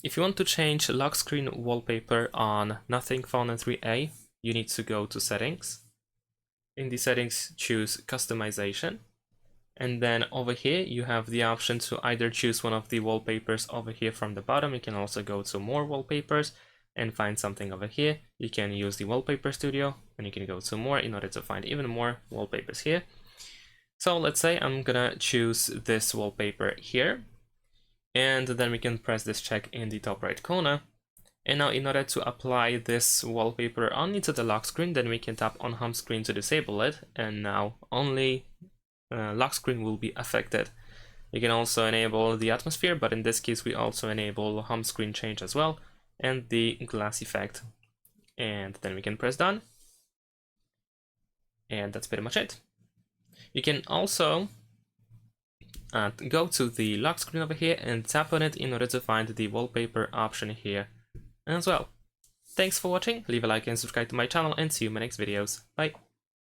If you want to change lock screen wallpaper on Nothing Phone and 3A, you need to go to Settings. In the settings, choose Customization. And then over here, you have the option to either choose one of the wallpapers over here from the bottom. You can also go to More Wallpapers and find something over here. You can use the Wallpaper Studio and you can go to More in order to find even more wallpapers here. So let's say I'm gonna choose this wallpaper here. And then we can press this check in the top right corner. And now in order to apply this wallpaper only to the lock screen, then we can tap on home screen to disable it. And now only lock screen will be affected. You can also enable the atmosphere, but in this case we also enable home screen change as well and the glass effect. And then we can press done. And that's pretty much it. You can also go to the lock screen over here and tap on it in order to find the wallpaper option here as well. Thanks for watching, leave a like and subscribe to my channel, and see you in my next videos. Bye!